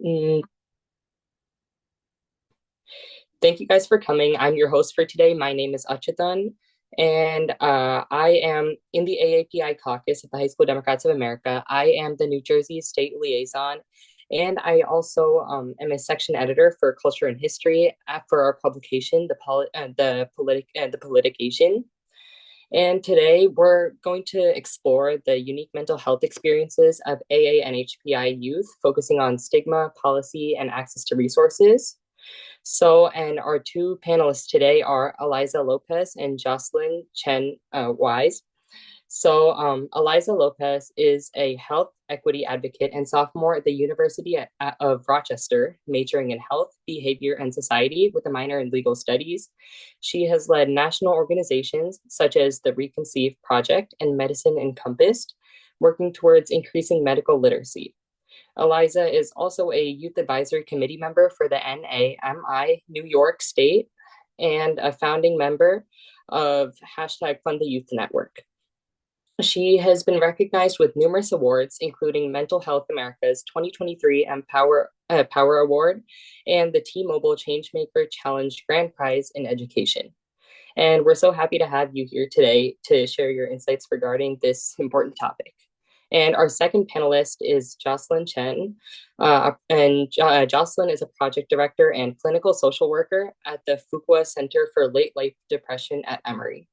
Mm, Thank you guys for coming. I'm your host for today. My name is Achitan, and I am in the AAPI caucus of the High School Democrats of America. I am the New Jersey State Liaison, and I also am a section editor for Culture and History for our publication, the Politication. And today we're going to explore the unique mental health experiences of AANHPI youth, focusing on stigma, policy, and access to resources. And our two panelists today are Eliza Lopez and Jocelyn Chen Wise. Eliza Lopez is a health equity advocate and sophomore at the University of Rochester, majoring in health, behavior, and society with a minor in legal studies. She has led national organizations such as the Reconceive Project and Medicine Encompassed, working towards increasing medical literacy. Eliza is also a youth advisory committee member for the NAMI New York State and a founding member of hashtag Fund the Youth Network. She has been recognized with numerous awards, including Mental Health America's 2023 Power Award and the T-Mobile Changemaker Challenge Grand Prize in Education. And we're so happy to have you here today to share your insights regarding this important topic. And our second panelist is Jocelyn Chen. Jocelyn is a project director and clinical social worker at the Fuqua Center for Late Life Depression at Emory.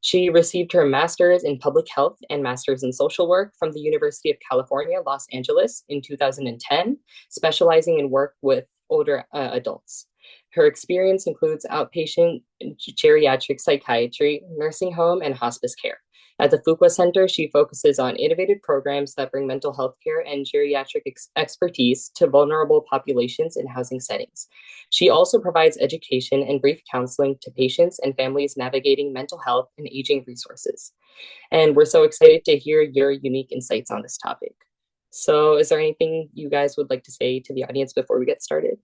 She received her master's in public health and master's in social work from the University of California, Los Angeles in 2010, specializing in work with older adults. Her experience includes outpatient geriatric psychiatry, nursing home, and hospice care. At the Fuqua Center, she focuses on innovative programs that bring mental health care and geriatric expertise to vulnerable populations in housing settings. She also provides education and brief counseling to patients and families navigating mental health and aging resources. And we're so excited to hear your unique insights on this topic. So is there anything you guys would like to say to the audience before we get started?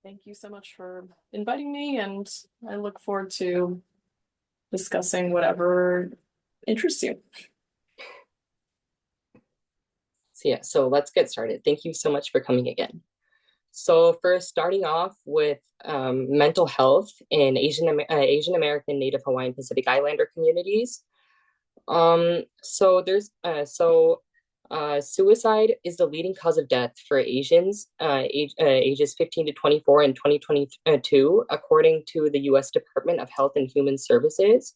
Thank you so much for inviting me, and I look forward to discussing whatever interests you. So let's get started. Thank you so much for coming again. So first, starting off with mental health in Asian American, Native Hawaiian, Pacific Islander communities. Suicide is the leading cause of death for Asians ages 15 to 24 in 2022, according to the U.S. Department of Health and Human Services.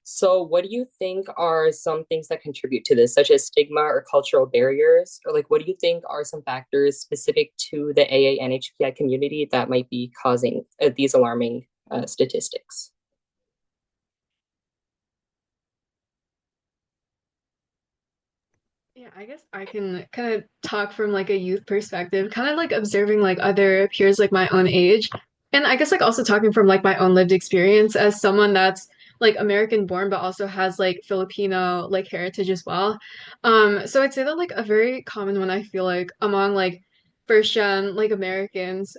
So what do you think are some things that contribute to this, such as stigma or cultural barriers? Or what do you think are some factors specific to the AANHPI community that might be causing these alarming statistics? Yeah, I guess I can kind of talk from like a youth perspective, kind of like observing like other peers like my own age. And I guess like also talking from like my own lived experience as someone that's like American born but also has like Filipino like heritage as well. So I'd say that like a very common one I feel like among like first gen like Americans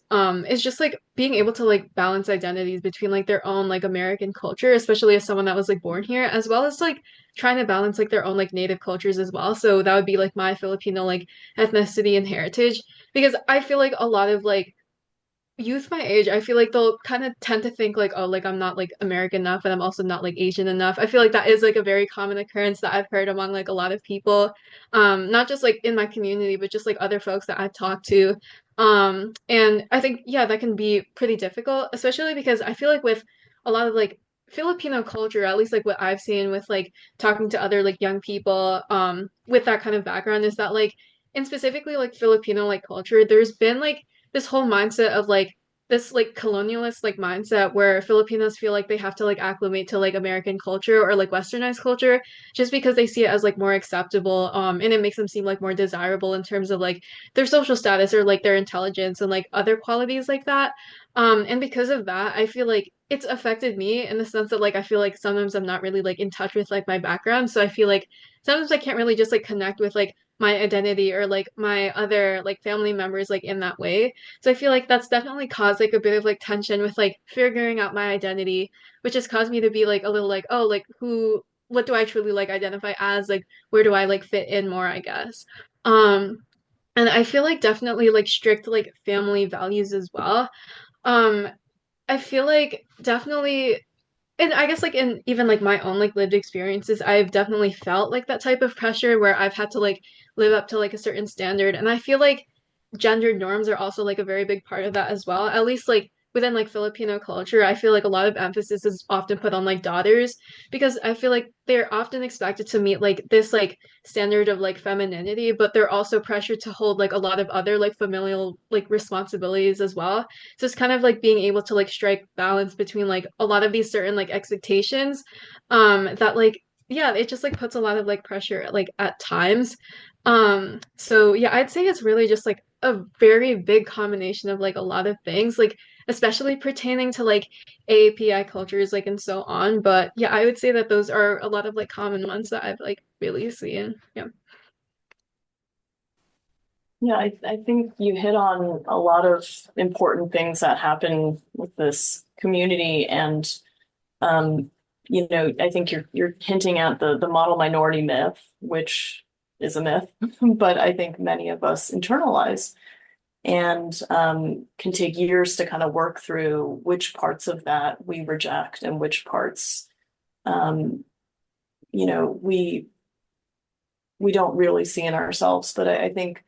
is just like being able to like balance identities between like their own like American culture, especially as someone that was like born here, as well as like trying to balance like their own like native cultures as well. So that would be like my Filipino like ethnicity and heritage because I feel like a lot of like youth my age, I feel like they'll kind of tend to think like, oh, like I'm not like American enough and I'm also not like Asian enough. I feel like that is like a very common occurrence that I've heard among like a lot of people. Not just like in my community, but just like other folks that I've talked to. And I think yeah, that can be pretty difficult, especially because I feel like with a lot of like Filipino culture, at least like what I've seen with like talking to other like young people with that kind of background is that like in specifically like Filipino like culture, there's been like this whole mindset of like this like colonialist like mindset where Filipinos feel like they have to like acclimate to like American culture or like westernized culture just because they see it as like more acceptable and it makes them seem like more desirable in terms of like their social status or like their intelligence and like other qualities like that. And because of that, I feel like it's affected me in the sense that like I feel like sometimes I'm not really like in touch with like my background. So I feel like sometimes I can't really just like connect with like my identity or like my other like family members like in that way. So I feel like that's definitely caused like a bit of like tension with like figuring out my identity, which has caused me to be like a little like, oh, like what do I truly like identify as? Like where do I like fit in more, I guess. Um, and I feel like definitely like strict like family values as well. Um, I feel like definitely, and I guess like in even like my own like lived experiences, I've definitely felt like that type of pressure where I've had to like live up to like a certain standard. And I feel like gender norms are also like a very big part of that as well. At least like within like Filipino culture, I feel like a lot of emphasis is often put on like daughters because I feel like they're often expected to meet like this like standard of like femininity, but they're also pressured to hold like a lot of other like familial like responsibilities as well. So it's kind of like being able to like strike balance between like a lot of these certain like expectations that like yeah, it just like puts a lot of like pressure like at times. So yeah, I'd say it's really just like a very big combination of like a lot of things, like especially pertaining to like AAPI cultures, like and so on. But yeah, I would say that those are a lot of like common ones that I've like really seen. Yeah. Yeah, I think you hit on a lot of important things that happen with this community. And um, I think you're hinting at the model minority myth, which is a myth, but I think many of us internalize and can take years to kind of work through which parts of that we reject and which parts um, we don't really see in ourselves. But I think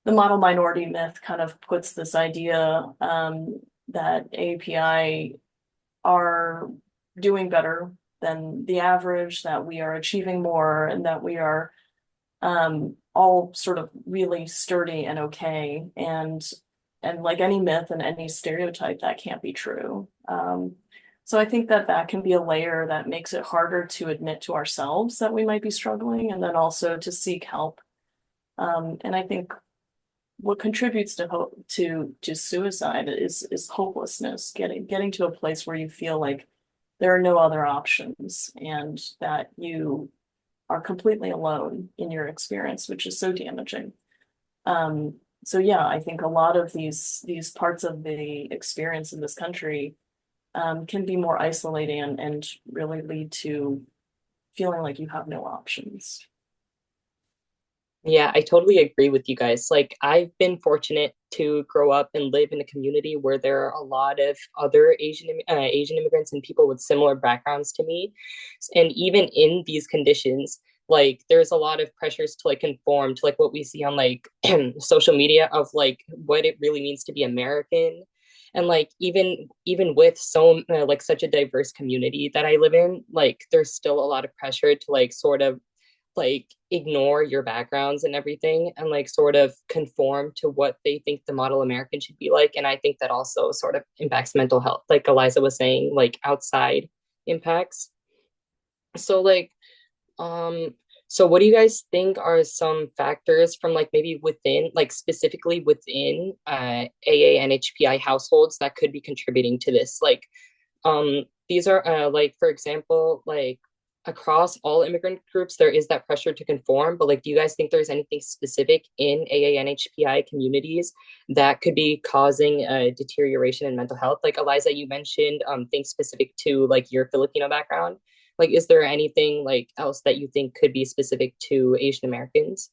the model minority myth kind of puts this idea that API are doing better than the average, that we are achieving more, and that we are all sort of really sturdy and okay. And like any myth and any stereotype, that can't be true. So I think that that can be a layer that makes it harder to admit to ourselves that we might be struggling, and then also to seek help. And I think what contributes to to suicide is hopelessness, getting to a place where you feel like there are no other options and that you are completely alone in your experience, which is so damaging. Um, so yeah, I think a lot of these parts of the experience in this country can be more isolating and really lead to feeling like you have no options. Yeah, I totally agree with you guys. Like, I've been fortunate to grow up and live in a community where there are a lot of other Asian immigrants and people with similar backgrounds to me. And even in these conditions, like there's a lot of pressures to like conform to like what we see on like social media of like what it really means to be American. And like even with so like such a diverse community that I live in, like there's still a lot of pressure to like sort of like ignore your backgrounds and everything and like sort of conform to what they think the model American should be like. And I think that also sort of impacts mental health, like Eliza was saying, like outside impacts. So like um so what do you guys think are some factors from like maybe within like specifically within AANHPI households that could be contributing to this? Like these are like for example, like across all immigrant groups, there is that pressure to conform. But like, do you guys think there's anything specific in AANHPI communities that could be causing a deterioration in mental health? Like Eliza, you mentioned things specific to like your Filipino background. Like, is there anything like else that you think could be specific to Asian Americans?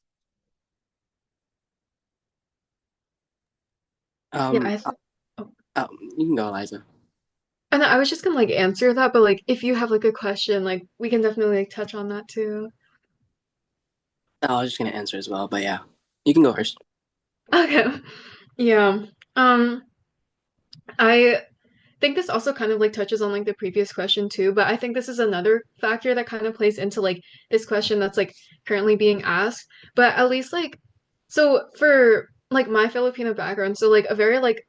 Yeah, Um, oh, you can go, Eliza. and I was just gonna like answer that, but like if you have like a question, like we can definitely like touch on that too. I was just gonna answer as well, but yeah, you can go first. Okay. Yeah. Um, I think this also kind of like touches on like the previous question too, but I think this is another factor that kind of plays into like this question that's like currently being asked. But at least like so for like my Filipino background, so like a very like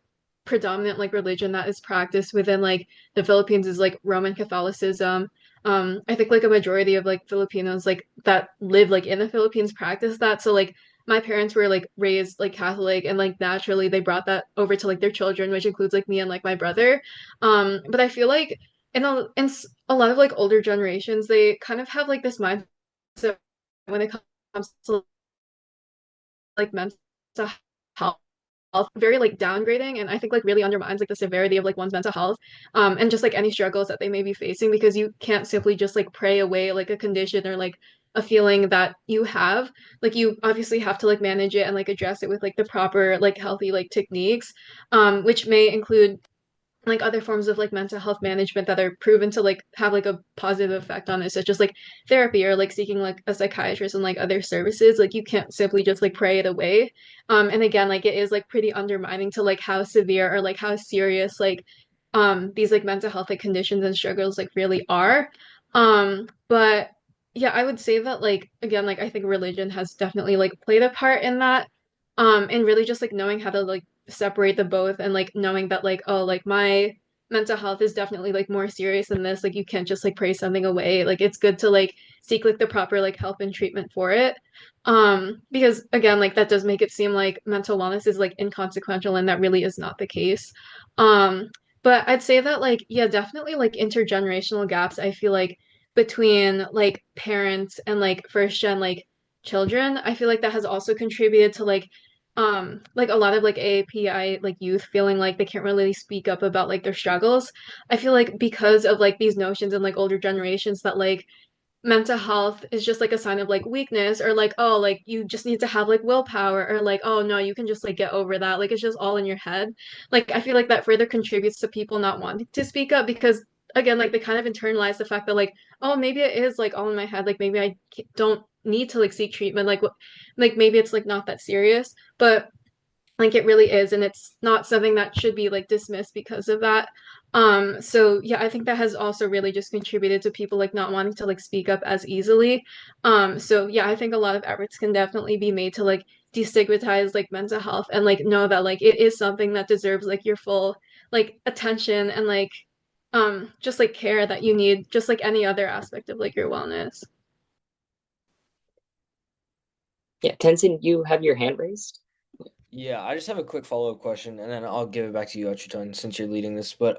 predominant like religion that is practiced within like the Philippines is like Roman Catholicism. I think like a majority of like Filipinos like that live like in the Philippines practice that. So like my parents were like raised like Catholic and like naturally they brought that over to like their children, which includes like me and like my brother. But I feel like a lot of like older generations, they kind of have like this mindset when it comes to like mental health very like downgrading and I think like really undermines like the severity of like one's mental health and just like any struggles that they may be facing because you can't simply just like pray away like a condition or like a feeling that you have, like you obviously have to like manage it and like address it with like the proper like healthy like techniques, which may include like other forms of like mental health management that are proven to like have like a positive effect on it, such as like therapy or like seeking like a psychiatrist and like other services. Like you can't simply just like pray it away. And again, like it is like pretty undermining to like how severe or like how serious like these like mental health like conditions and struggles like really are. But yeah, I would say that like again, like I think religion has definitely like played a part in that. And really just like knowing how to like separate the both and like knowing that like oh like my mental health is definitely like more serious than this, like you can't just like pray something away, like it's good to like seek like the proper like help and treatment for it, because again like that does make it seem like mental wellness is like inconsequential, and that really is not the case. But I'd say that like yeah, definitely like intergenerational gaps I feel like between like parents and like first gen like children, I feel like that has also contributed to like a lot of like AAPI like youth feeling like they can't really speak up about like their struggles. I feel like because of like these notions in like older generations that like mental health is just like a sign of like weakness, or like oh like you just need to have like willpower, or like oh no you can just like get over that, like it's just all in your head. Like I feel like that further contributes to people not wanting to speak up, because again like they kind of internalize the fact that like oh maybe it is like all in my head, like maybe don't need to like seek treatment, like what, like maybe it's like not that serious, but like it really is, and it's not something that should be like dismissed because of that. So yeah, I think that has also really just contributed to people like not wanting to like speak up as easily. So yeah, I think a lot of efforts can definitely be made to like destigmatize like mental health and like know that like it is something that deserves like your full like attention and like just like care that you need, just like any other aspect of like your wellness. Yeah, Tenzin, you have your hand raised. Yeah, I just have a quick follow-up question, and then I'll give it back to you, Achuton, since you're leading this. But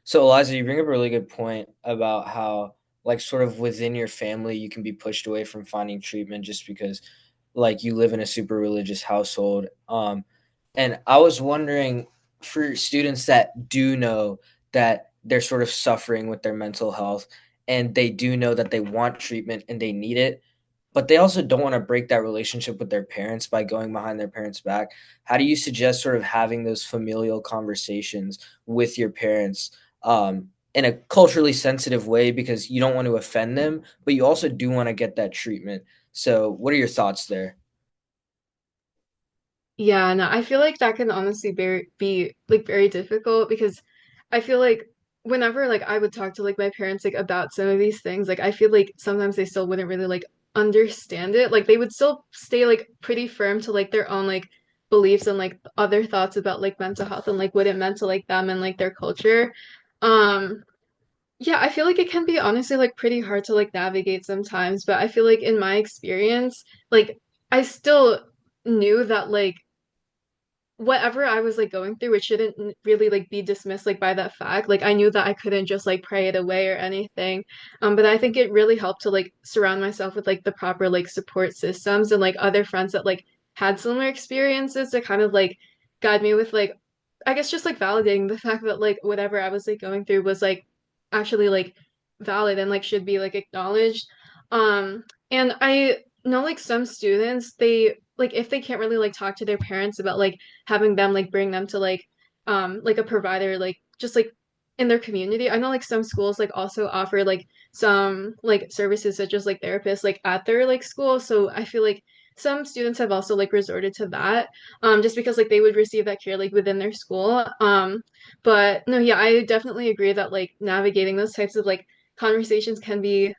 so Eliza, you bring up a really good point about how, like, sort of within your family, you can be pushed away from finding treatment just because, like, you live in a super religious household. And I was wondering, for students that do know that they're sort of suffering with their mental health, and they do know that they want treatment and they need it, but they also don't want to break that relationship with their parents by going behind their parents' back. How do you suggest sort of having those familial conversations with your parents, in a culturally sensitive way, because you don't want to offend them, but you also do want to get that treatment? So, what are your thoughts there? Yeah, no, I feel like that can honestly be like very difficult, because I feel like whenever like I would talk to like my parents like about some of these things, like I feel like sometimes they still wouldn't really like understand it. Like they would still stay like pretty firm to like their own like beliefs and like other thoughts about like mental health and like what it meant to like them and like their culture. Um, yeah, I feel like it can be honestly like pretty hard to like navigate sometimes, but I feel like in my experience, like I still knew that like whatever I was like going through, it shouldn't really like be dismissed like by that fact. Like I knew that I couldn't just like pray it away or anything. But I think it really helped to like surround myself with like the proper like support systems and like other friends that like had similar experiences to kind of like guide me with like I guess just like validating the fact that like whatever I was like going through was like actually like valid and like should be like acknowledged. And I know like some students, they like if they can't really like talk to their parents about like having them like bring them to like a provider like just like in their community. I know like some schools like also offer like some like services such as like therapists like at their like school. So I feel like some students have also like resorted to that just because like they would receive that care like within their school. But no, yeah, I definitely agree that like navigating those types of like conversations can be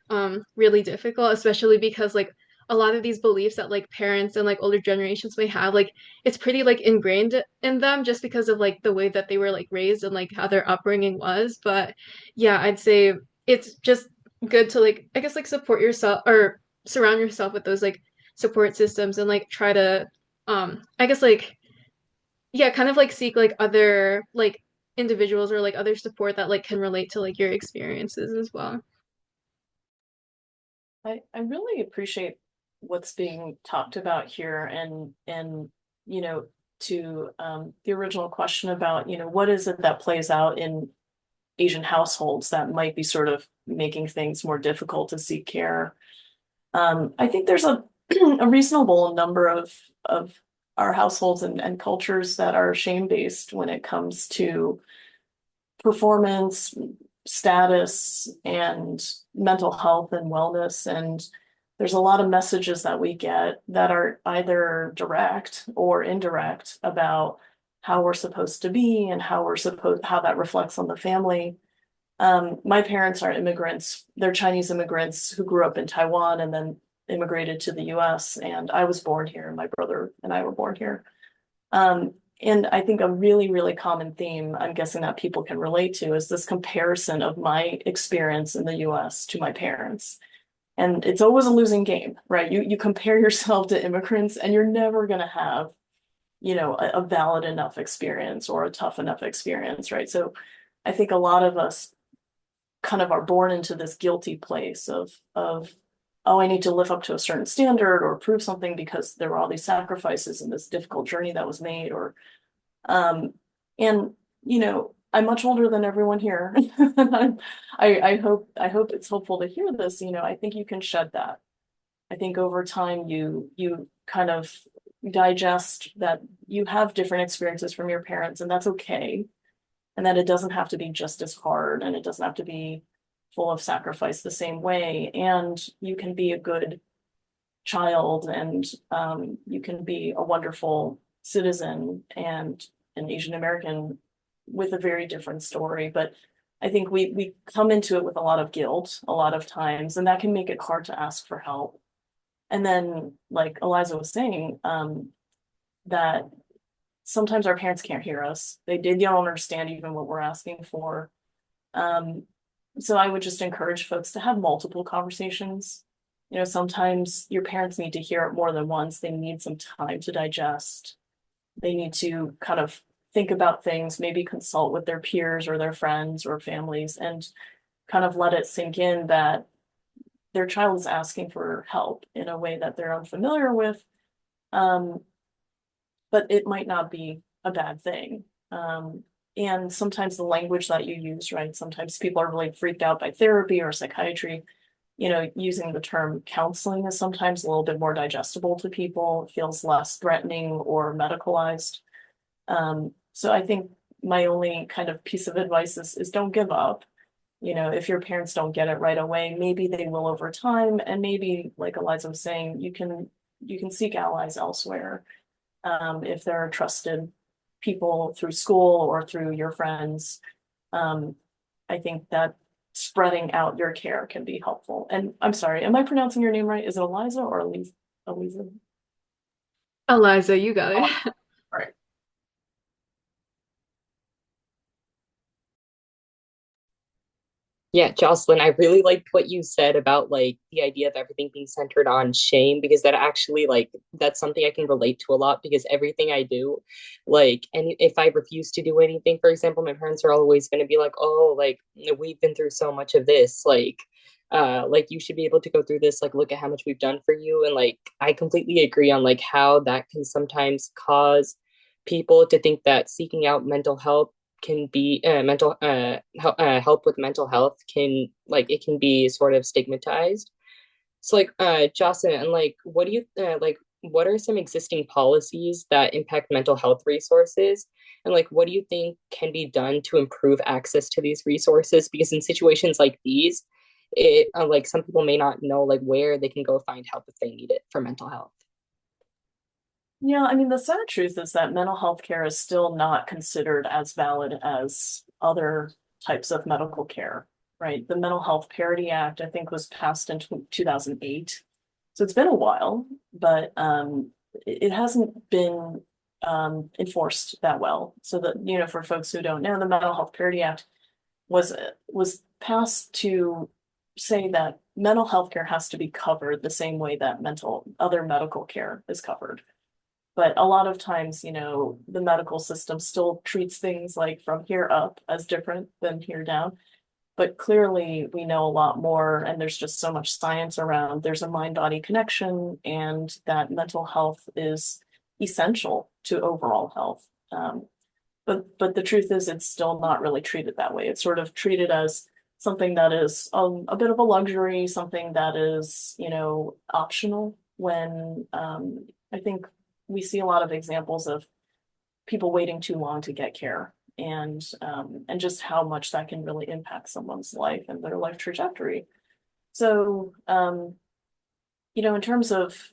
really difficult, especially because like a lot of these beliefs that like parents and like older generations may have, like it's pretty like ingrained in them just because of like the way that they were like raised and like how their upbringing was. But yeah, I'd say it's just good to like I guess like support yourself or surround yourself with those like support systems and like try to I guess like yeah, kind of like seek like other like individuals or like other support that like can relate to like your experiences as well. I really appreciate what's being talked about here, and you know, to the original question about, what is it that plays out in Asian households that might be sort of making things more difficult to seek care. I think there's a a reasonable number of our households and cultures that are shame-based when it comes to performance, status, and mental health and wellness. And there's a lot of messages that we get that are either direct or indirect about how we're supposed to be and how that reflects on the family. My parents are immigrants. They're Chinese immigrants who grew up in Taiwan and then immigrated to the US. And I was born here. My brother and I were born here. Um, and I think a really, really common theme I'm guessing that people can relate to is this comparison of my experience in the US to my parents. And it's always a losing game, right? You compare yourself to immigrants and you're never going to have, a valid enough experience or a tough enough experience, right? So I think a lot of us kind of are born into this guilty place of oh, I need to live up to a certain standard or prove something because there were all these sacrifices in this difficult journey that was made, or um and I'm much older than everyone here. I hope it's hopeful to hear this. I think you can shed that. I think over time you kind of digest that you have different experiences from your parents, and that's okay, and that it doesn't have to be just as hard and it doesn't have to be full of sacrifice the same way. And you can be a good child, and you can be a wonderful citizen and an Asian American with a very different story. But I think we come into it with a lot of guilt a lot of times, and that can make it hard to ask for help. And then, like Eliza was saying, that sometimes our parents can't hear us. They don't understand even what we're asking for. Um, so I would just encourage folks to have multiple conversations. Sometimes your parents need to hear it more than once. They need some time to digest. They need to kind of think about things, maybe consult with their peers or their friends or families, and kind of let it sink in that their child is asking for help in a way that they're unfamiliar with. Um, but it might not be a bad thing. And sometimes the language that you use, right? Sometimes people are really freaked out by therapy or psychiatry. Using the term counseling is sometimes a little bit more digestible to people. It feels less threatening or medicalized. So I think my only kind of piece of advice is don't give up. If your parents don't get it right away, maybe they will over time. And maybe, like Eliza was saying, you can seek allies elsewhere. If there are trusted people through school or through your friends. I think that spreading out your care can be helpful. And I'm sorry, am I pronouncing your name right? Is it Eliza or Eliza? Eliza? Eliza, you got Oh, it. all right. Yeah, Jocelyn, I really liked what you said about like the idea of everything being centered on shame, because that actually like that's something I can relate to a lot, because everything I do, like, and if I refuse to do anything, for example, my parents are always going to be like, "Oh, like we've been through so much of this, like you should be able to go through this, like look at how much we've done for you." And like I completely agree on like how that can sometimes cause people to think that seeking out mental health can be help with mental health can like it can be sort of stigmatized. So like Jocelyn, and like what do you like what are some existing policies that impact mental health resources, and like what do you think can be done to improve access to these resources, because in situations like these it like some people may not know like where they can go find help if they need it for mental health. Yeah, I mean, the sad truth is that mental health care is still not considered as valid as other types of medical care, right? The Mental Health Parity Act, I think, was passed in 2008. So it's been a while, but it hasn't been enforced that well. So that, for folks who don't know, the Mental Health Parity Act was passed to say that mental health care has to be covered the same way that other medical care is covered. But a lot of times, the medical system still treats things like from here up as different than here down. But clearly, we know a lot more, and there's just so much science around. There's a mind-body connection, and that mental health is essential to overall health. But the truth is, it's still not really treated that way. It's sort of treated as something that is a bit of a luxury, something that is, optional when I think we see a lot of examples of people waiting too long to get care and just how much that can really impact someone's life and their life trajectory. So, in terms of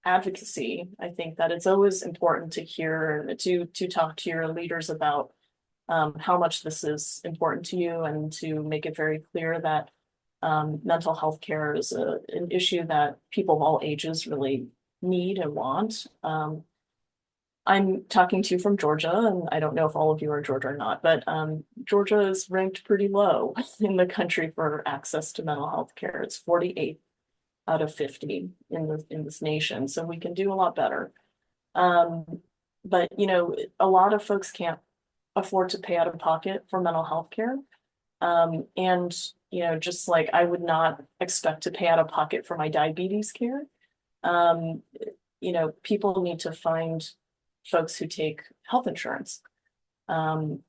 advocacy, I think that it's always important to talk to your leaders about how much this is important to you and to make it very clear that mental health care is an issue that people of all ages really need and want. I'm talking to you from Georgia, and I don't know if all of you are Georgia or not, but Georgia is ranked pretty low in the country for access to mental health care. It's 48 out of 50 in this nation, so we can do a lot better. But a lot of folks can't afford to pay out of pocket for mental health care. And just like I would not expect to pay out of pocket for my diabetes care. Um, People need to find folks who take health insurance. And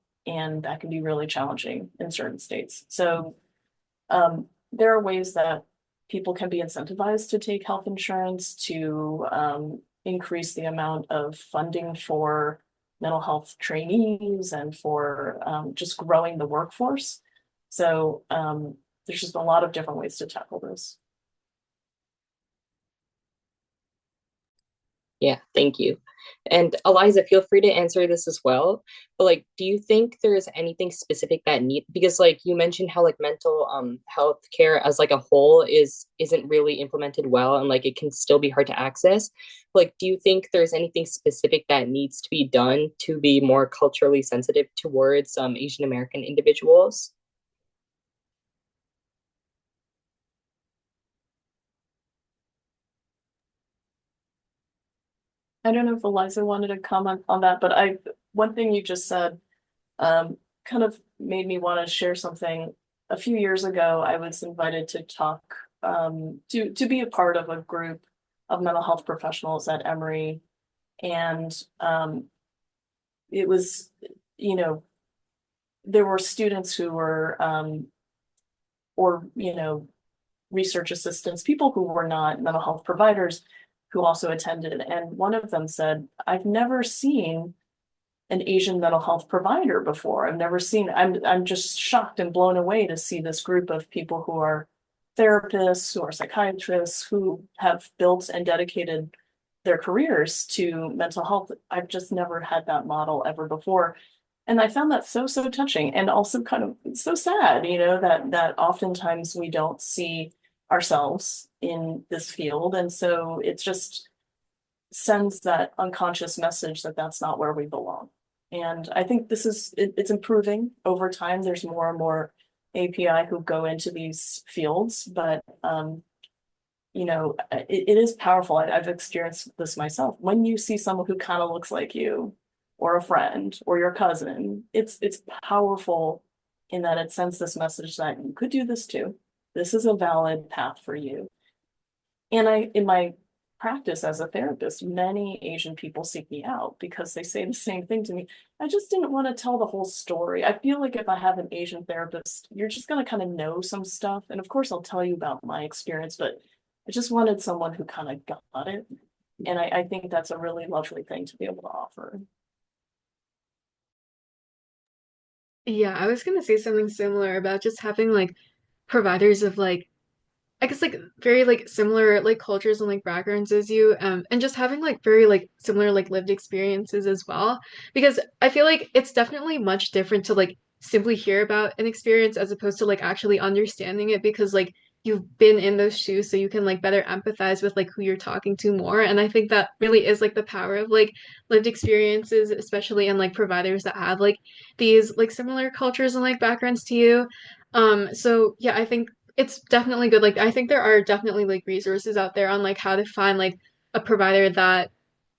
that can be really challenging in certain states. So there are ways that people can be incentivized to take health insurance to increase the amount of funding for mental health trainees and for just growing the workforce. So there's just a lot of different ways to tackle this. Yeah, thank you. And Eliza, feel free to answer this as well. But like, do you think there is anything specific that because like you mentioned how like mental health care as like a whole isn't really implemented well and like it can still be hard to access. Like, do you think there's anything specific that needs to be done to be more culturally sensitive towards Asian American individuals? I don't know if Eliza wanted to comment on that, but one thing you just said kind of made me want to share something. A few years ago, I was invited to talk to be a part of a group of mental health professionals at Emory, and it was, there were students who were or research assistants, people who were not mental health providers who also attended. And one of them said, I've never seen an Asian mental health provider before. I'm just shocked and blown away to see this group of people who are therapists, who are psychiatrists, who have built and dedicated their careers to mental health. I've just never had that model ever before. And I found that so touching and also kind of so sad, that oftentimes we don't see ourselves in this field. And so it just sends that unconscious message that that's not where we belong. And I think it's improving over time. There's more and more API who go into these fields, but it is powerful. I've experienced this myself. When you see someone who kind of looks like you, or a friend, or your cousin, it's powerful in that it sends this message that you could do this too. This is a valid path for you. And in my practice as a therapist, many Asian people seek me out because they say the same thing to me. I just didn't want to tell the whole story. I feel like if I have an Asian therapist, you're just going to kind of know some stuff. And of course, I'll tell you about my experience, but I just wanted someone who kind of got it. And I think that's a really lovely thing to be able to offer. Yeah, I was gonna say something similar about just having like providers of like I guess like very like similar like cultures and like backgrounds as you and just having like very like similar like lived experiences as well because I feel like it's definitely much different to like simply hear about an experience as opposed to like actually understanding it because like you've been in those shoes so you can like better empathize with like who you're talking to more and I think that really is like the power of like lived experiences especially in like providers that have like these like similar cultures and like backgrounds to you so yeah I think it's definitely good. Like I think there are definitely like resources out there on like how to find like a provider that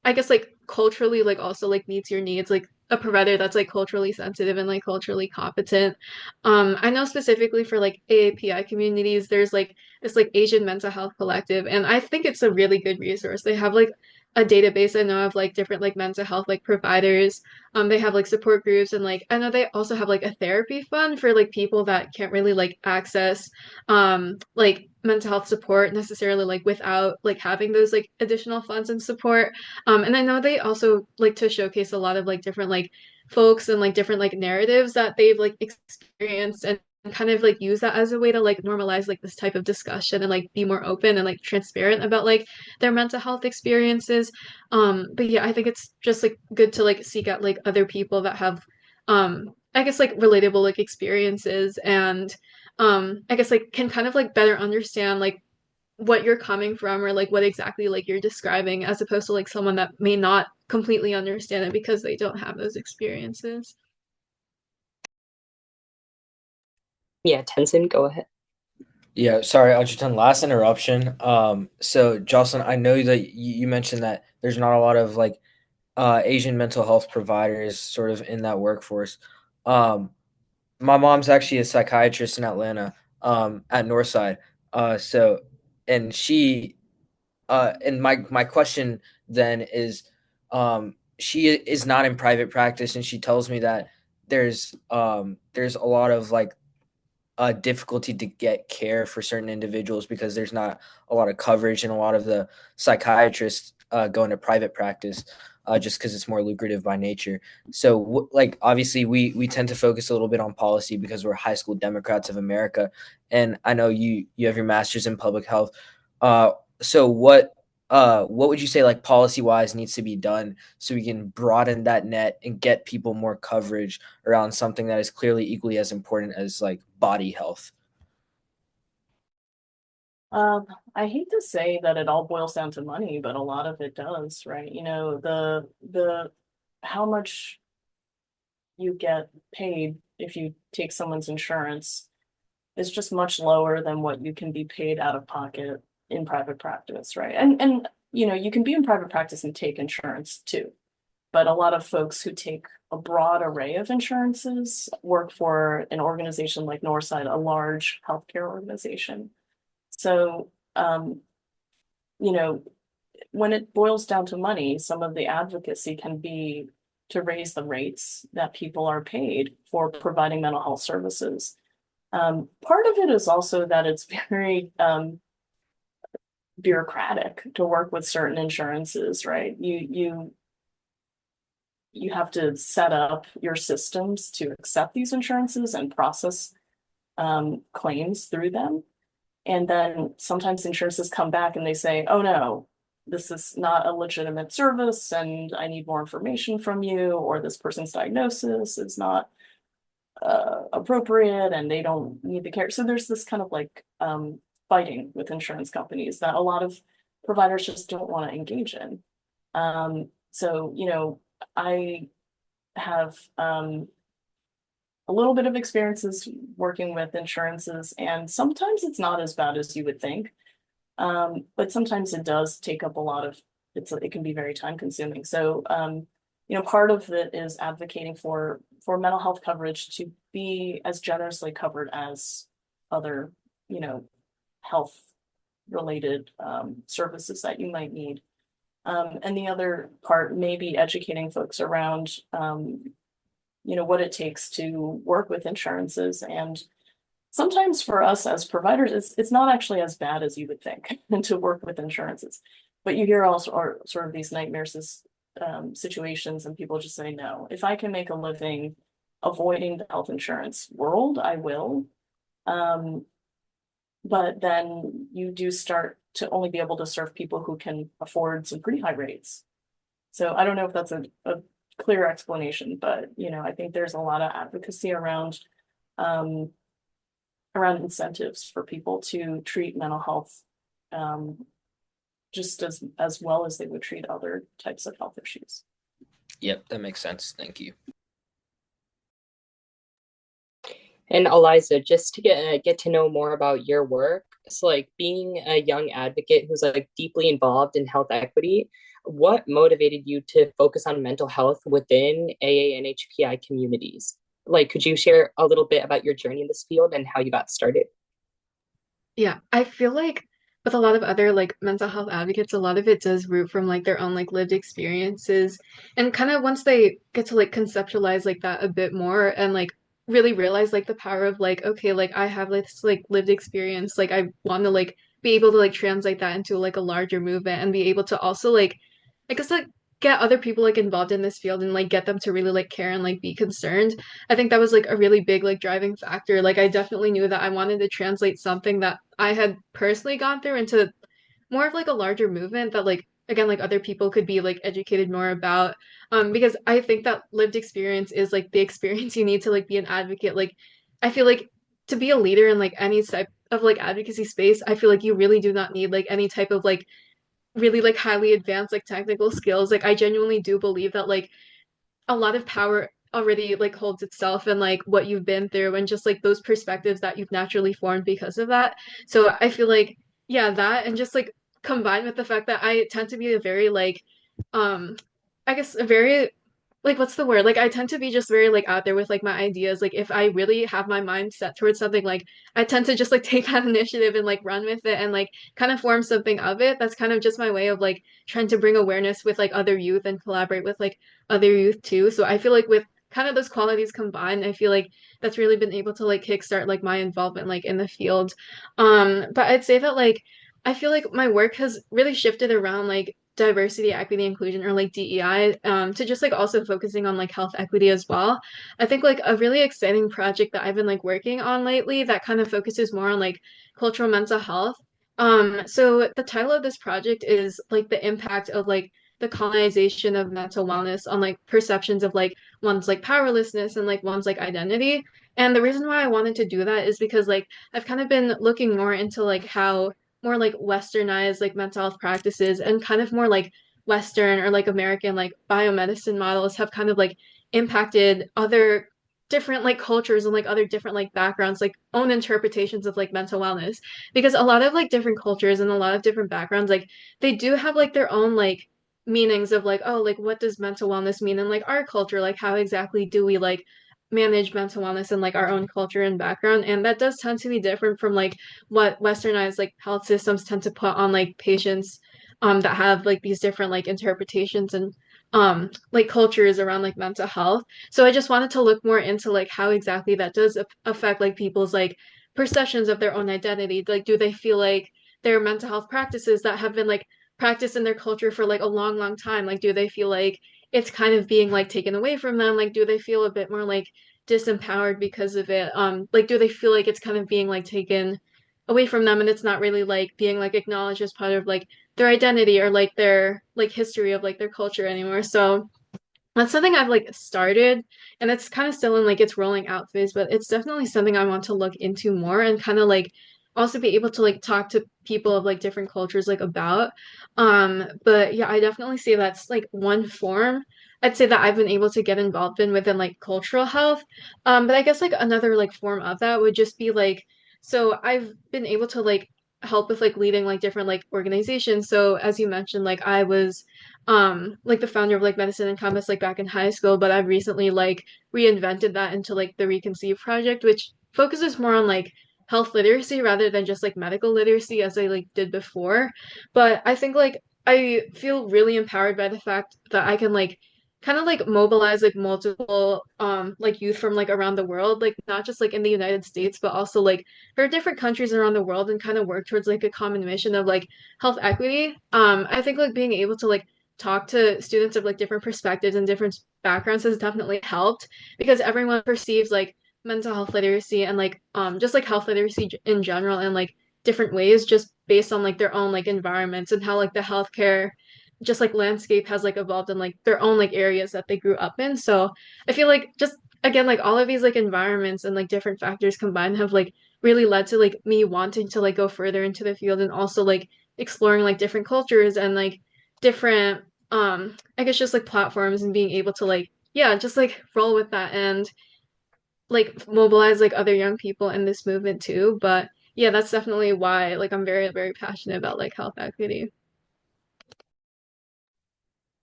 I guess like culturally like also like meets your needs, like a provider that's like culturally sensitive and like culturally competent. I know specifically for like AAPI communities, there's like this like Asian Mental Health Collective, and I think it's a really good resource. They have like a database I know of like different like mental health like providers. They have like support groups and like I know they also have like a therapy fund for like people that can't really like access like mental health support necessarily like without like having those like additional funds and support. And I know they also like to showcase a lot of like different like folks and like different like narratives that they've like experienced and kind of like use that as a way to like normalize like this type of discussion and like be more open and like transparent about like their mental health experiences. But yeah, I think it's just like good to like seek out like other people that have I guess like relatable like experiences and I guess like can kind of like better understand like what you're coming from or like what exactly like you're describing as opposed to like someone that may not completely understand it because they don't have those experiences. Yeah, Tenzin, go ahead. Yeah, sorry, Ajutan, last interruption. So Jocelyn, I know that you mentioned that there's not a lot of like Asian mental health providers sort of in that workforce. Um, my mom's actually a psychiatrist in Atlanta, at Northside. So, and she, and my question then is, she is not in private practice, and she tells me that there's a lot of like difficulty to get care for certain individuals because there's not a lot of coverage, and a lot of the psychiatrists go into private practice just because it's more lucrative by nature. So, like, obviously, we tend to focus a little bit on policy because we're high school Democrats of America, and I know you have your master's in public health. So what would you say like policy wise needs to be done so we can broaden that net and get people more coverage around something that is clearly equally as important as like body health? Um, I hate to say that it all boils down to money, but a lot of it does, right? You know, the how much you get paid if you take someone's insurance is just much lower than what you can be paid out of pocket in private practice, right? And you know, you can be in private practice and take insurance too. But a lot of folks who take a broad array of insurances work for an organization like Northside, a large healthcare organization. So, you know, when it boils down to money, some of the advocacy can be to raise the rates that people are paid for providing mental health services. Part of it is also that it's very bureaucratic to work with certain insurances, right? You have to set up your systems to accept these insurances and process claims through them. And then sometimes insurances come back and they say, oh no, this is not a legitimate service and I need more information from you, or this person's diagnosis is not appropriate and they don't need the care. So there's this kind of like fighting with insurance companies that a lot of providers just don't want to engage in. So, you know, I have a little bit of experiences working with insurances, and sometimes it's not as bad as you would think. But sometimes it does take up a lot of it can be very time consuming. So you know, part of it is advocating for mental health coverage to be as generously covered as other, you know, health related services that you might need. And the other part may be educating folks around you know, what it takes to work with insurances. And sometimes for us as providers, it's not actually as bad as you would think to work with insurances. But you hear also sort of these nightmares situations, and people just say, no, if I can make a living avoiding the health insurance world, I will. But then you do start to only be able to serve people who can afford some pretty high rates. So I don't know if that's a clear explanation, but you know, I think there's a lot of advocacy um, around incentives for people to treat mental health just as well as they would treat other types of health issues. Yep, that makes sense. Thank you. And Eliza, just to get to know more about your work, so like being a young advocate who's like deeply involved in health equity, what motivated you to focus on mental health within AANHPI communities? Like, could you share a little bit about your journey in this field and how you got started? Yeah, I feel like with a lot of other like mental health advocates, a lot of it does root from like their own like lived experiences. And kind of once they get to like conceptualize like that a bit more and like really realize like the power of like, okay, like I have this like lived experience, like I want to like be able to like translate that into like a larger movement and be able to also like I guess like get other people like involved in this field and like get them to really like care and like be concerned. I think that was like a really big like driving factor. Like I definitely knew that I wanted to translate something that I had personally gone through into more of like a larger movement that like again like other people could be like educated more about. Because I think that lived experience is like the experience you need to like be an advocate. Like I feel like to be a leader in like any type of like advocacy space, I feel like you really do not need like any type of like really like highly advanced like technical skills. Like I genuinely do believe that like a lot of power already like holds itself in like what you've been through and just like those perspectives that you've naturally formed because of that. So I feel like yeah, that and just like combined with the fact that I tend to be a very like um I guess a very like what's the word? Like I tend to be just very like out there with like my ideas. Like if I really have my mind set towards something, like I tend to just like take that initiative and like run with it and like kind of form something of it. That's kind of just my way of like trying to bring awareness with like other youth and collaborate with like other youth too. So I feel like with kind of those qualities combined, I feel like that's really been able to like kickstart like my involvement like in the field. But I'd say that like I feel like my work has really shifted around like diversity, equity, inclusion, or like DEI, to just like also focusing on like health equity as well. I think like a really exciting project that I've been like working on lately that kind of focuses more on like cultural mental health. So the title of this project is like the impact of like the colonization of mental wellness on like perceptions of like one's like powerlessness and like one's like identity. And the reason why I wanted to do that is because like I've kind of been looking more into like how more like westernized like mental health practices and kind of more like Western or like American like biomedicine models have kind of like impacted other different like cultures and like other different like backgrounds, like own interpretations of like mental wellness. Because a lot of like different cultures and a lot of different backgrounds, like they do have like their own like meanings of like, oh, like what does mental wellness mean in like our culture? Like how exactly do we like manage mental wellness in like our own culture and background? And that does tend to be different from like what westernized like health systems tend to put on like patients that have like these different like interpretations and like cultures around like mental health. So I just wanted to look more into like how exactly that does affect like people's like perceptions of their own identity. Like do they feel like their mental health practices that have been like practiced in their culture for like a long, long time, like do they feel like it's kind of being like taken away from them? Like do they feel a bit more like disempowered because of it? Like do they feel like it's kind of being like taken away from them and it's not really like being like acknowledged as part of like their identity or like their like history of like their culture anymore. So that's something I've like started and it's kind of still in like its rolling out phase, but it's definitely something I want to look into more and kind of like also be able to like talk to people of like different cultures like about. But yeah, I definitely say that's like one form I'd say that I've been able to get involved in within like cultural health. But I guess like another like form of that would just be like so I've been able to like help with like leading like different like organizations. So as you mentioned, like I was like the founder of like Medicine and Compass like back in high school, but I've recently like reinvented that into like the Reconceive project, which focuses more on like health literacy rather than just like medical literacy as I like did before. But I think like I feel really empowered by the fact that I can like kind of like mobilize like multiple like youth from like around the world, like not just like in the United States, but also like for different countries around the world and kind of work towards like a common mission of like health equity. I think like being able to like talk to students of like different perspectives and different backgrounds has definitely helped because everyone perceives like mental health literacy and like just like health literacy in general in like different ways just based on like their own like environments and how like the healthcare just like landscape has like evolved in like their own like areas that they grew up in. So I feel like just again like all of these like environments and like different factors combined have like really led to like me wanting to like go further into the field and also like exploring like different cultures and like different I guess just like platforms and being able to like yeah just like roll with that and like mobilize like other young people in this movement too. But yeah, that's definitely why like I'm very very passionate about like health equity.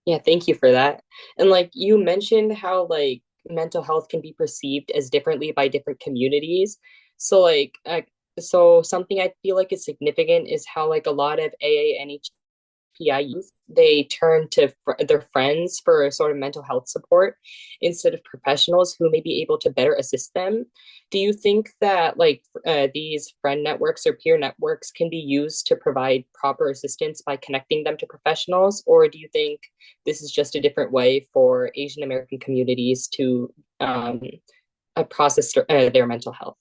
Yeah, thank you for that. And like you mentioned how like mental health can be perceived as differently by different communities. So like so something I feel like is significant is how like a lot of AANHPI youth, they turn to their friends for sort of mental health support instead of professionals who may be able to better assist them. Do you think that like these friend networks or peer networks can be used to provide proper assistance by connecting them to professionals, or do you think this is just a different way for Asian American communities to process their mental health?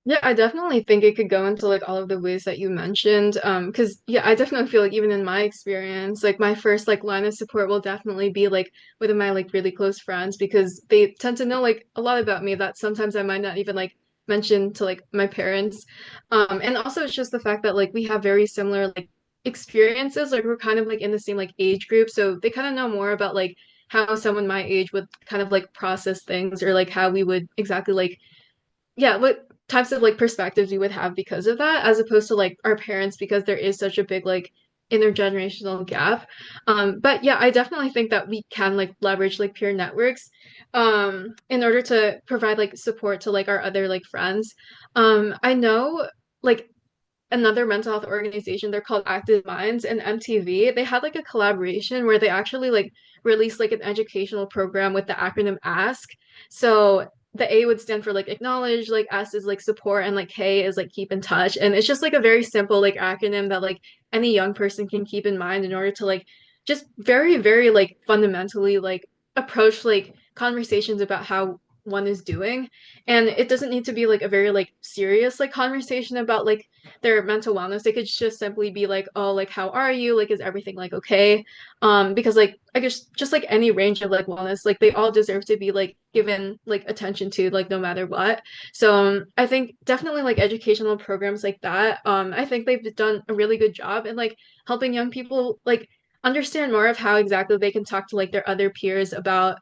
Yeah, I definitely think it could go into like all of the ways that you mentioned. Because yeah, I definitely feel like even in my experience, like my first like line of support will definitely be like with my like really close friends because they tend to know like a lot about me that sometimes I might not even like mention to like my parents. And also it's just the fact that like we have very similar like experiences, like we're kind of like in the same like age group, so they kind of know more about like how someone my age would kind of like process things or like how we would exactly like yeah, what types of like perspectives we would have because of that, as opposed to like our parents, because there is such a big like intergenerational gap. But yeah, I definitely think that we can like leverage like peer networks in order to provide like support to like our other like friends. I know like another mental health organization. They're called Active Minds and MTV. They had like a collaboration where they actually like released like an educational program with the acronym ASK. So the A would stand for like acknowledge, like S is like support, and like K is like keep in touch. And it's just like a very simple like acronym that like any young person can keep in mind in order to like just very, very like fundamentally like approach like conversations about how one is doing. And it doesn't need to be like a very like serious like conversation about like their mental wellness. They could just simply be like, oh, like how are you? Like is everything like okay? Because like I guess just like any range of like wellness, like they all deserve to be like given like attention to like no matter what. So I think definitely like educational programs like that. I think they've done a really good job in like helping young people like understand more of how exactly they can talk to like their other peers about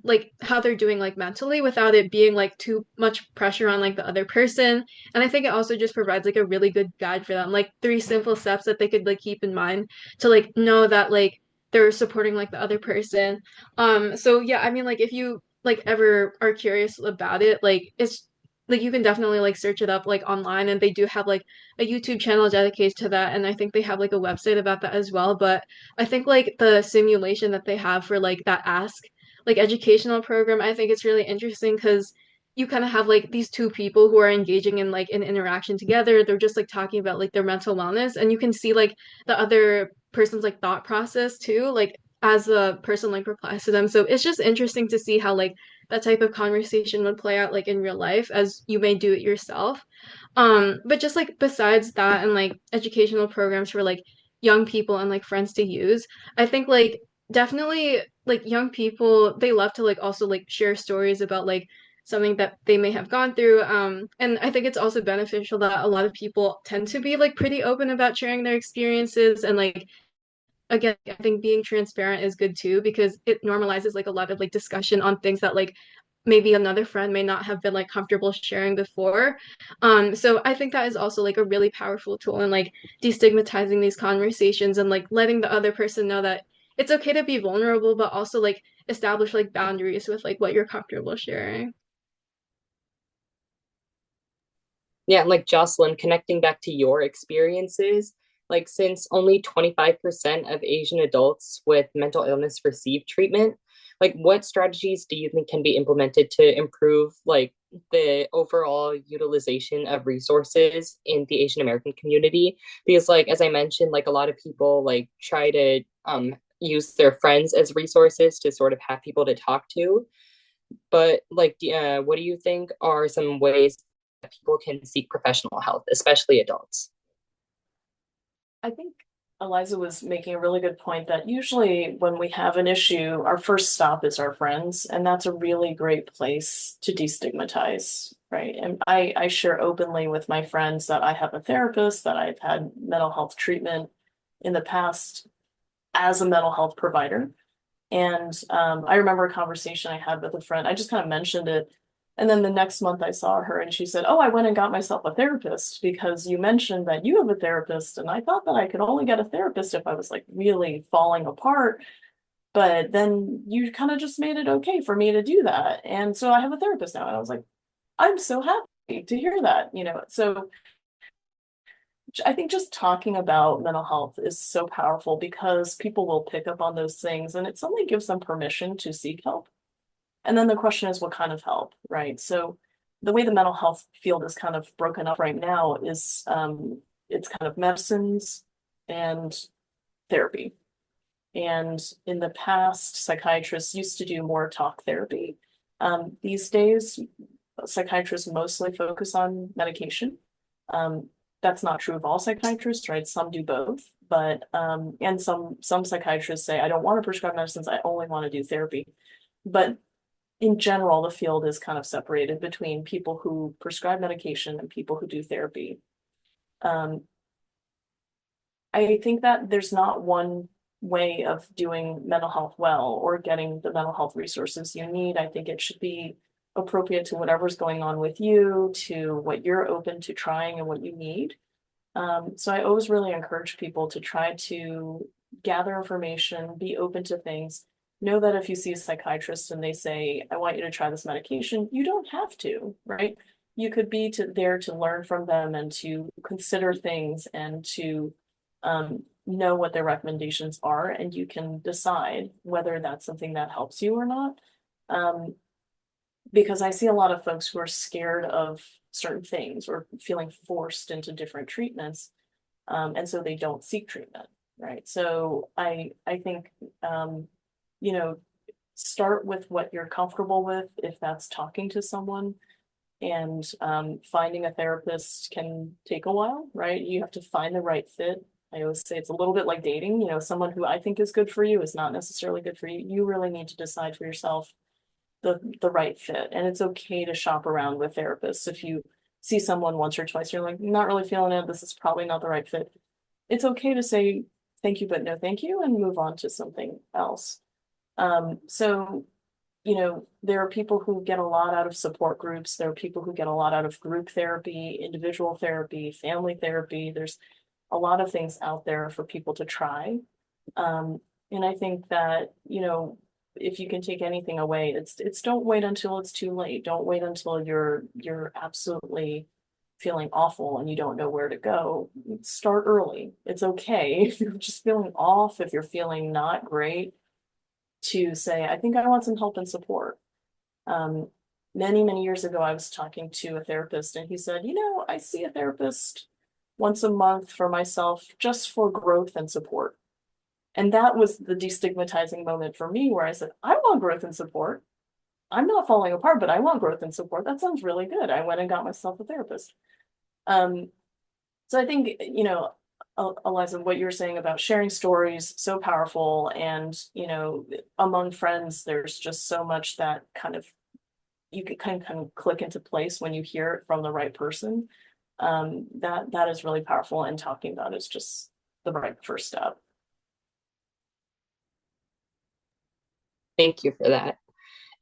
like how they're doing like mentally without it being like too much pressure on like the other person. And I think it also just provides like a really good guide for them, like three simple steps that they could like keep in mind to like know that like they're supporting like the other person. So yeah, I mean like if you like ever are curious about it, like it's like you can definitely like search it up like online, and they do have like a YouTube channel dedicated to that, and I think they have like a website about that as well. But I think like the simulation that they have for like that ask like educational program, I think it's really interesting because you kind of have like these two people who are engaging in like an interaction together. They're just like talking about like their mental wellness, and you can see like the other person's like thought process too, like as the person like replies to them. So it's just interesting to see how like that type of conversation would play out like in real life as you may do it yourself. But just like besides that and like educational programs for like young people and like friends to use, I think like definitely like young people, they love to like also like share stories about like something that they may have gone through. And I think it's also beneficial that a lot of people tend to be like pretty open about sharing their experiences. And like again, I think being transparent is good too because it normalizes like a lot of like discussion on things that like maybe another friend may not have been like comfortable sharing before. So I think that is also like a really powerful tool in like destigmatizing these conversations and like letting the other person know that it's okay to be vulnerable, but also like establish like boundaries with like what you're comfortable sharing. Yeah, like Jocelyn, connecting back to your experiences, like since only 25% of Asian adults with mental illness receive treatment, like what strategies do you think can be implemented to improve like the overall utilization of resources in the Asian American community? Because like as I mentioned, like a lot of people like try to use their friends as resources to sort of have people to talk to. But like, what do you think are some ways that people can seek professional help, especially adults? I think Eliza was making a really good point that usually when we have an issue, our first stop is our friends, and that's a really great place to destigmatize, right? And I share openly with my friends that I have a therapist, that I've had mental health treatment in the past as a mental health provider. And I remember a conversation I had with a friend. I just kind of mentioned it. And then the next month I saw her and she said, "Oh, I went and got myself a therapist because you mentioned that you have a therapist. And I thought that I could only get a therapist if I was like really falling apart. But then you kind of just made it okay for me to do that. And so I have a therapist now." And I was like, I'm so happy to hear that, So I think just talking about mental health is so powerful because people will pick up on those things and it suddenly gives them permission to seek help. And then the question is, what kind of help, right? So the way the mental health field is kind of broken up right now is it's kind of medicines and therapy. And in the past, psychiatrists used to do more talk therapy. These days, psychiatrists mostly focus on medication. That's not true of all psychiatrists, right? Some do both, but and some psychiatrists say, I don't want to prescribe medicines, I only want to do therapy. But in general, the field is kind of separated between people who prescribe medication and people who do therapy. Um, I think that there's not one way of doing mental health well or getting the mental health resources you need. I think it should be appropriate to whatever's going on with you, to what you're open to trying and what you need. So I always really encourage people to try to gather information, be open to things. Know that if you see a psychiatrist and they say, I want you to try this medication, you don't have to, right? You could be there to learn from them and to consider things and to know what their recommendations are, and you can decide whether that's something that helps you or not. Because I see a lot of folks who are scared of certain things or feeling forced into different treatments, and so they don't seek treatment, right? So I think you know, start with what you're comfortable with, if that's talking to someone, and finding a therapist can take a while, right? You have to find the right fit. I always say it's a little bit like dating, someone who I think is good for you is not necessarily good for you. You really need to decide for yourself the right fit. And it's okay to shop around with therapists. If you see someone once or twice, you're like, not really feeling it, this is probably not the right fit. It's okay to say thank you, but no thank you, and move on to something else. So, there are people who get a lot out of support groups. There are people who get a lot out of group therapy, individual therapy, family therapy. There's a lot of things out there for people to try. And I think that, if you can take anything away, it's don't wait until it's too late. Don't wait until you're absolutely feeling awful and you don't know where to go. Start early. It's okay if you're just feeling off, if you're feeling not great, to say, I think I want some help and support. Many, many years ago, I was talking to a therapist and he said, I see a therapist once a month for myself just for growth and support. And that was the destigmatizing moment for me where I said, I want growth and support. I'm not falling apart, but I want growth and support. That sounds really good. I went and got myself a therapist. So I think, Eliza, what you were saying about sharing stories, so powerful. And, among friends, there's just so much that you can kind of click into place when you hear it from the right person. That is really powerful. And talking about it is just the right first step. Thank you for that.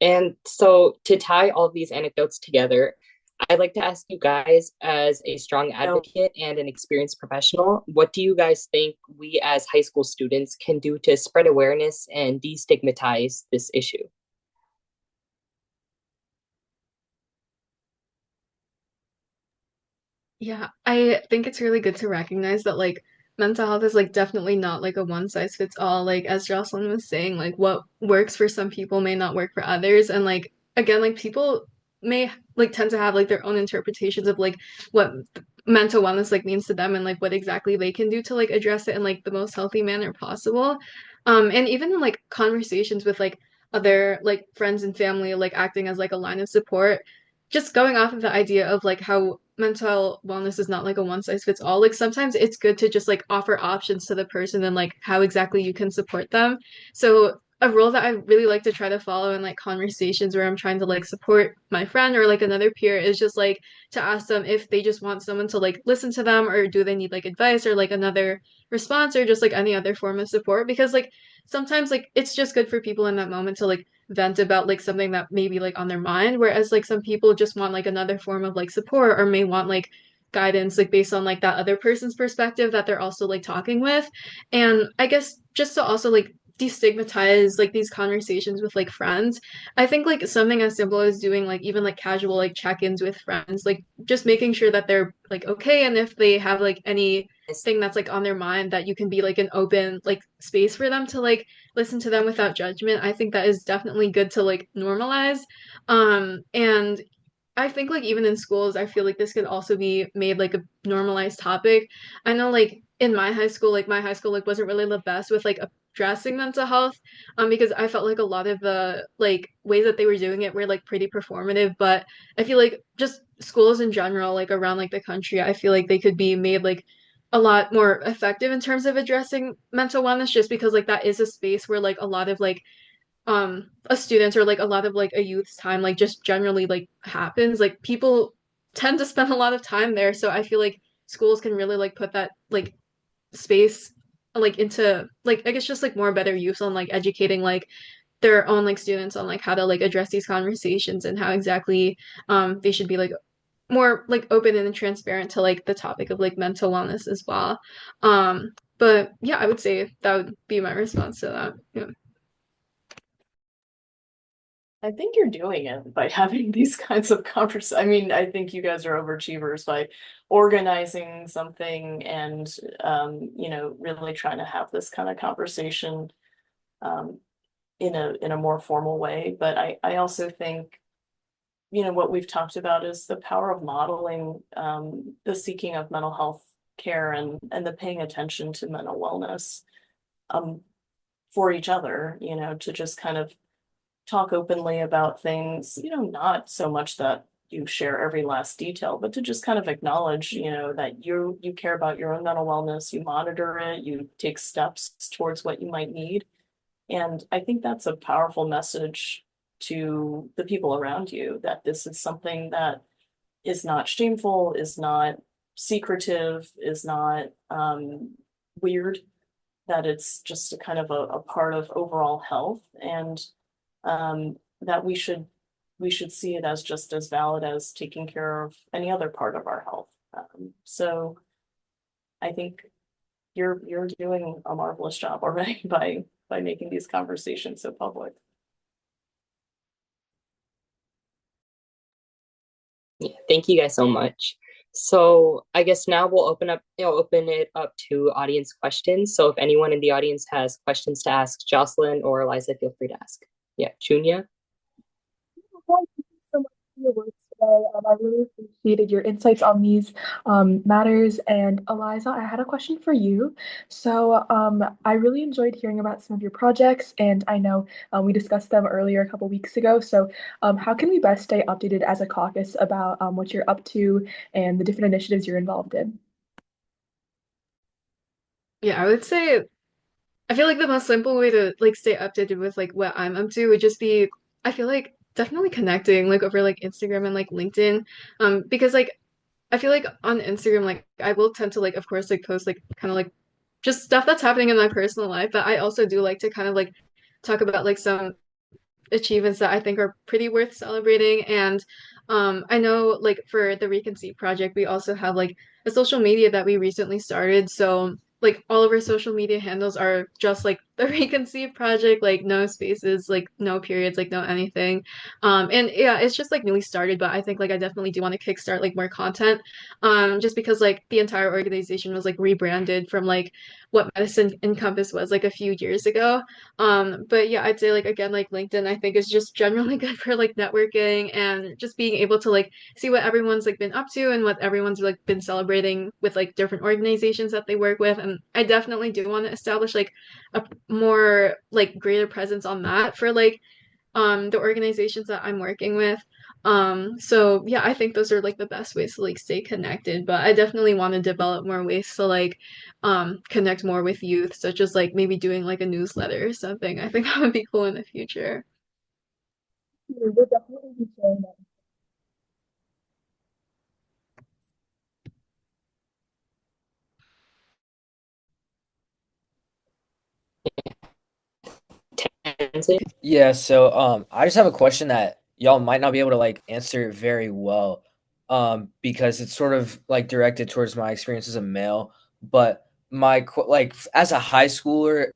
And so to tie all these anecdotes together, I'd like to ask you guys, as a strong advocate and an experienced professional, what do you guys think we as high school students can do to spread awareness and destigmatize this issue? Yeah, I think it's really good to recognize that mental health is definitely not a one size fits all. As Jocelyn was saying, what works for some people may not work for others. And again, people may tend to have their own interpretations of what mental wellness means to them and what exactly they can do to address it in the most healthy manner possible. And even in conversations with other friends and family, acting as a line of support, just going off of the idea of how mental wellness is not a one size fits all. Sometimes it's good to just offer options to the person and how exactly you can support them. So a rule that I really like to try to follow in conversations where I'm trying to support my friend or another peer is just to ask them if they just want someone to listen to them, or do they need advice or another response, or just any other form of support, because sometimes it's just good for people in that moment to vent about something that may be on their mind, whereas some people just want another form of support, or may want guidance based on that other person's perspective that they're also talking with. And I guess just to also destigmatize like these conversations with like friends. I think like something as simple as doing like even like casual like check-ins with friends, like just making sure that they're like okay, and if they have like anything that's like on their mind, that you can be like an open like space for them to like listen to them without judgment. I think that is definitely good to like normalize. And I think like even in schools, I feel like this could also be made like a normalized topic. I know like in my high school like wasn't really the best with like addressing mental health, because I felt like a lot of the like ways that they were doing it were like pretty performative. But I feel like just schools in general, like around like the country, I feel like they could be made like a lot more effective in terms of addressing mental wellness, just because like that is a space where like a lot of like a student or like a lot of like a youth's time like just generally like happens. Like people tend to spend a lot of time there, so I feel like schools can really like put that like space like into like I guess just like more better use on like educating like their own like students on like how to like address these conversations and how exactly they should be like more like open and transparent to like the topic of like mental wellness as well. But yeah, I would say that would be my response to that. Yeah. I think you're doing it by having these kinds of conversations. I mean, I think you guys are overachievers by organizing something and really trying to have this kind of conversation um, in a more formal way. But I also think, what we've talked about is the power of modeling the seeking of mental health care and the paying attention to mental wellness um, for each other, to just kind of talk openly about things, not so much that you share every last detail, but to just kind of acknowledge, that you care about your own mental wellness, you monitor it, you take steps towards what you might need. And I think that's a powerful message to the people around you, that this is something that is not shameful, is not secretive, is not weird, that it's just a kind of a part of overall health, and that we should see it as just as valid as taking care of any other part of our health. So I think you're doing a marvelous job already by making these conversations so public. Yeah, thank you guys so much. So I guess now we'll open it up to audience questions. So if anyone in the audience has questions to ask Jocelyn or Eliza, feel free to ask. Yeah, Junia. Well, thank you so much for your words today. I really appreciated your insights on these matters. And Eliza, I had a question for you. So I really enjoyed hearing about some of your projects, and I know we discussed them earlier a couple weeks ago. So how can we best stay updated as a caucus about what you're up to and the different initiatives you're involved in? Yeah, I would say I feel like the most simple way to like stay updated with like what I'm up to would just be I feel like definitely connecting like over like Instagram and like LinkedIn. Because like I feel like on Instagram like I will tend to like of course like post like kind of like just stuff that's happening in my personal life, but I also do like to kind of like talk about like some achievements that I think are pretty worth celebrating. And I know like for the Reconceive project, we also have like a social media that we recently started. So like all of our social media handles are just like the Reconceive project, like no spaces, like no periods, like no anything. And yeah, it's just like newly started, but I think like I definitely do want to kickstart like more content. Just because like the entire organization was like rebranded from like what Medicine Encompass was like a few years ago. But yeah, I'd say like again, like LinkedIn, I think is just generally good for like networking and just being able to like see what everyone's like been up to and what everyone's like been celebrating with like different organizations that they work with. And I definitely do want to establish like a more like greater presence on that for like the organizations that I'm working with. So yeah, I think those are like the best ways to like stay connected, but I definitely want to develop more ways to like connect more with youth, such as like maybe doing like a newsletter or something. I think that would be cool in the future. We'll definitely be sharing that. Tansy? Yeah, so I just have a question that y'all might not be able to like answer very well because it's sort of like directed towards my experience as a male, but like as a high schooler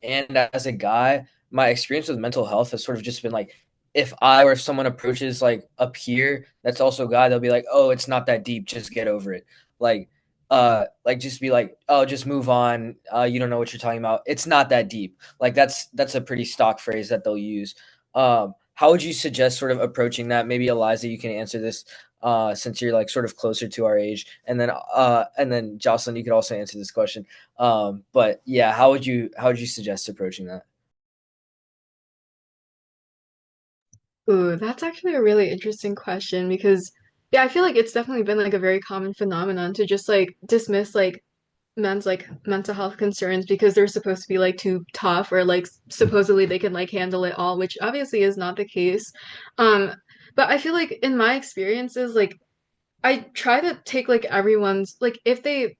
And as a guy, my experience with mental health has sort of just been like, if I or if someone approaches like a peer that's also a guy, they'll be like, "Oh, it's not that deep. Just get over it." Like, just be like, "Oh, just move on. You don't know what you're talking about. It's not that deep." Like that's a pretty stock phrase that they'll use. How would you suggest sort of approaching that? Maybe Eliza, you can answer this since you're like sort of closer to our age, and then Jocelyn, you could also answer this question. But yeah, how would you suggest approaching that? Ooh, that's actually a really interesting question because yeah, I feel like it's definitely been like a very common phenomenon to just like dismiss like men's like mental health concerns because they're supposed to be like too tough or like supposedly they can like handle it all, which obviously is not the case. Um, but I feel like in my experiences, like I try to take like everyone's like if they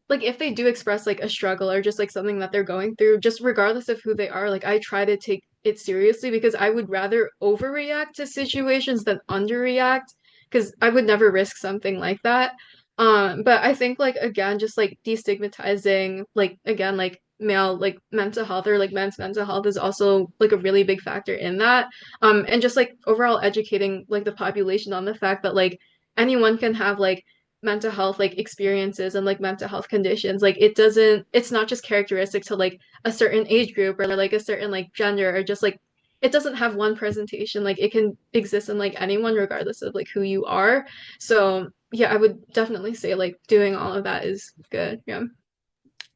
do express like a struggle or just like something that they're going through, just regardless of who they are, like I try to take it seriously because I would rather overreact to situations than underreact because I would never risk something like that. But I think like again, just like destigmatizing like again like male like mental health or like men's mental health is also like a really big factor in that. And just like overall educating like the population on the fact that like anyone can have like mental health like experiences and like mental health conditions like it's not just characteristic to like a certain age group or like a certain like gender or just like it doesn't have one presentation like it can exist in like anyone regardless of like who you are. So yeah, I would definitely say like doing all of that is good. Yeah.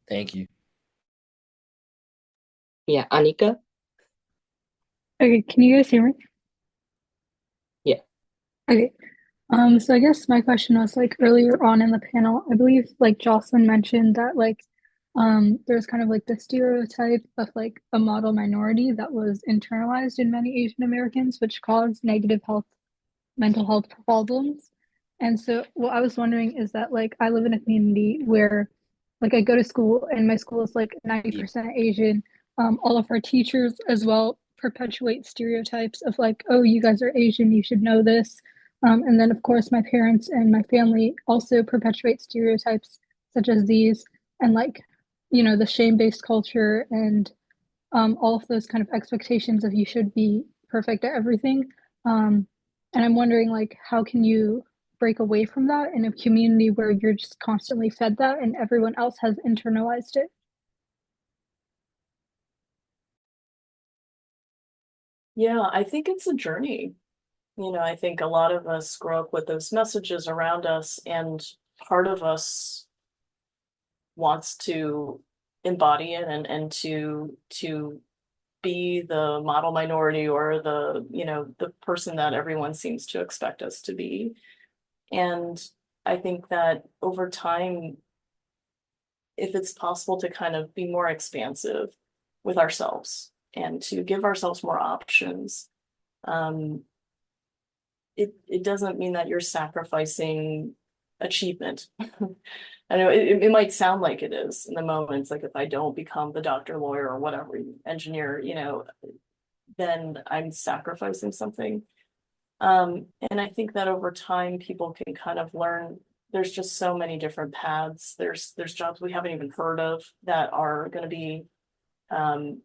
Thank you. Yeah, Anika? Okay, can you guys hear me? Yeah. Okay. So I guess my question was like earlier on in the panel, I believe like Jocelyn mentioned that like there's kind of like the stereotype of like a model minority that was internalized in many Asian Americans, which caused negative health mental health problems. And so what I was wondering is that like I live in a community where like I go to school and my school is like Yeah. 90% Asian. All of our teachers as well perpetuate stereotypes of like, oh, you guys are Asian, you should know this. And then of course my parents and my family also perpetuate stereotypes such as these and like, the shame-based culture and all of those kind of expectations of you should be perfect at everything. Um, and I'm wondering, like, how can you break away from that in a community where you're just constantly fed that and everyone else has internalized it? Yeah, I think it's a journey. I think a lot of us grow up with those messages around us, and part of us wants to embody it and to be the model minority or the person that everyone seems to expect us to be. And I think that over time, if it's possible to kind of be more expansive with ourselves and to give ourselves more options, um, it doesn't mean that you're sacrificing achievement. I know it might sound like it is in the moments, like if I don't become the doctor, lawyer, or whatever, engineer, then I'm sacrificing something. And I think that over time, people can kind of learn there's just so many different paths. There's jobs we haven't even heard of that are going to be, um,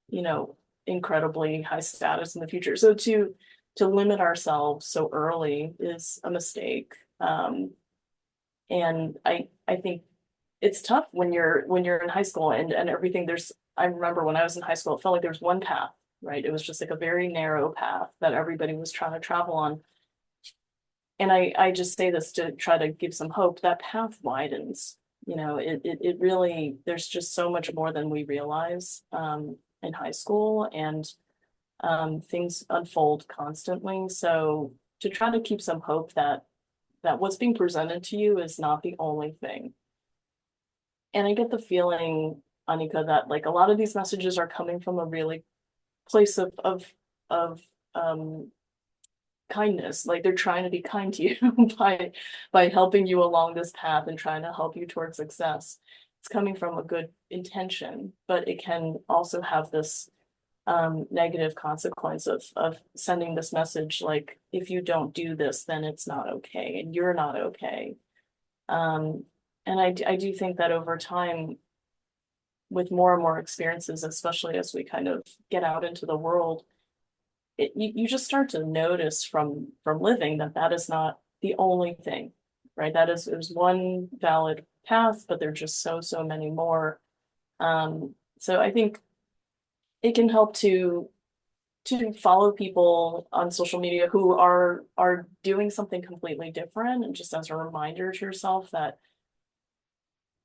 you know, incredibly high status in the future. So to limit ourselves so early is a mistake. And I think it's tough when you're in high school and everything. I remember when I was in high school, it felt like there was one path, right? It was just like a very narrow path that everybody was trying to travel on. And I just say this to try to give some hope. That path widens. It really, there's just so much more than we realize in high school, and things unfold constantly. So to try to keep some hope that what's being presented to you is not the only thing. And I get the feeling, Anika, that like a lot of these messages are coming from a really place of kindness. Like they're trying to be kind to you by helping you along this path and trying to help you towards success. It's coming from a good intention, but it can also have this negative consequence of sending this message like, if you don't do this, then it's not okay and you're not okay. Um, and I do think that over time, with more and more experiences, especially as we kind of get out into the world, you just start to notice from living that that is not the only thing, right? That is one valid path, but there are just so many more. So I think it can help to follow people on social media who are doing something completely different, and just as a reminder to yourself that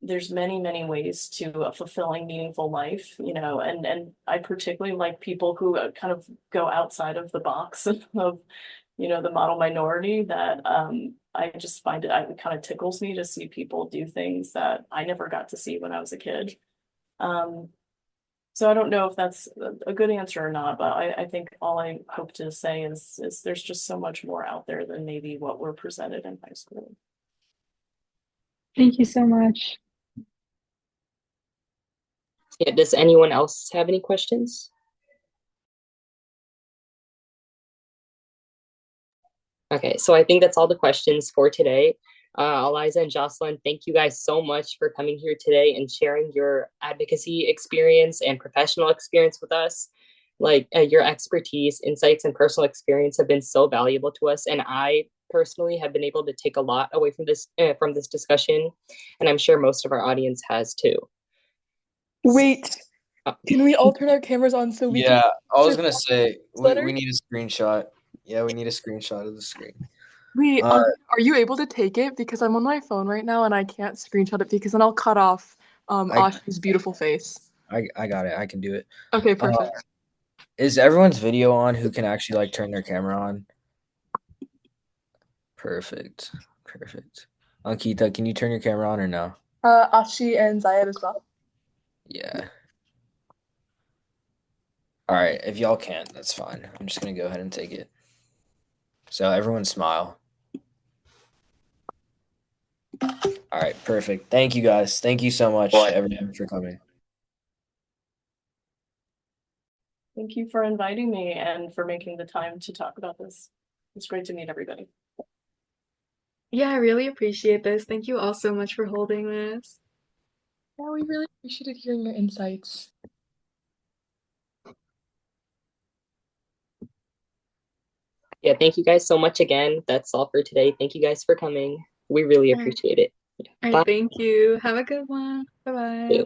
there's many ways to a fulfilling, meaningful life, you know, and I particularly like people who kind of go outside of the box of, you know, the model minority. That I just find it kind of tickles me to see people do things that I never got to see when I was a kid. Um, so I don't know if that's a good answer or not, but I think all I hope to say is there's just so much more out there than maybe what we're presented in high school. Thank you so much. Yeah, does anyone else have any questions? Okay, so I think that's all the questions for today. Eliza and Jocelyn, thank you guys so much for coming here today and sharing your advocacy experience and professional experience with us. Like your expertise, insights, and personal experience have been so valuable to us, and I personally have been able to take a lot away from this discussion, and I'm sure most of our audience has too. Wait, can we all turn our cameras on so we Yeah, can I was share gonna the say letter? we need a screenshot. Yeah, we need a screenshot of the screen. Wait, Uh, are you able to take it? Because I'm on my phone right now and I can't screenshot it because then I'll cut off I Ashi's beautiful face. I got it. I can do it. Okay, Uh, perfect. is everyone's video on who can actually like turn their camera on? Perfect. Perfect. Ankita, can you turn your camera on or no? Ashi and Zayed as well. Yeah. All right. If y'all can't, that's fine. I'm just gonna go ahead and take it. So everyone smile. All right. Perfect. Thank you guys. Thank you so much, everyone, for coming. Thank you for inviting me and for making the time to talk about this. It's great to meet everybody. Yeah, I really appreciate this. Thank you all so much for holding this. Yeah, we really appreciated hearing your insights. Yeah, thank you guys so much again. That's all for today. Thank you guys for coming. We really All right. appreciate it. All Bye. right, thank you. Have a good one. Bye-bye.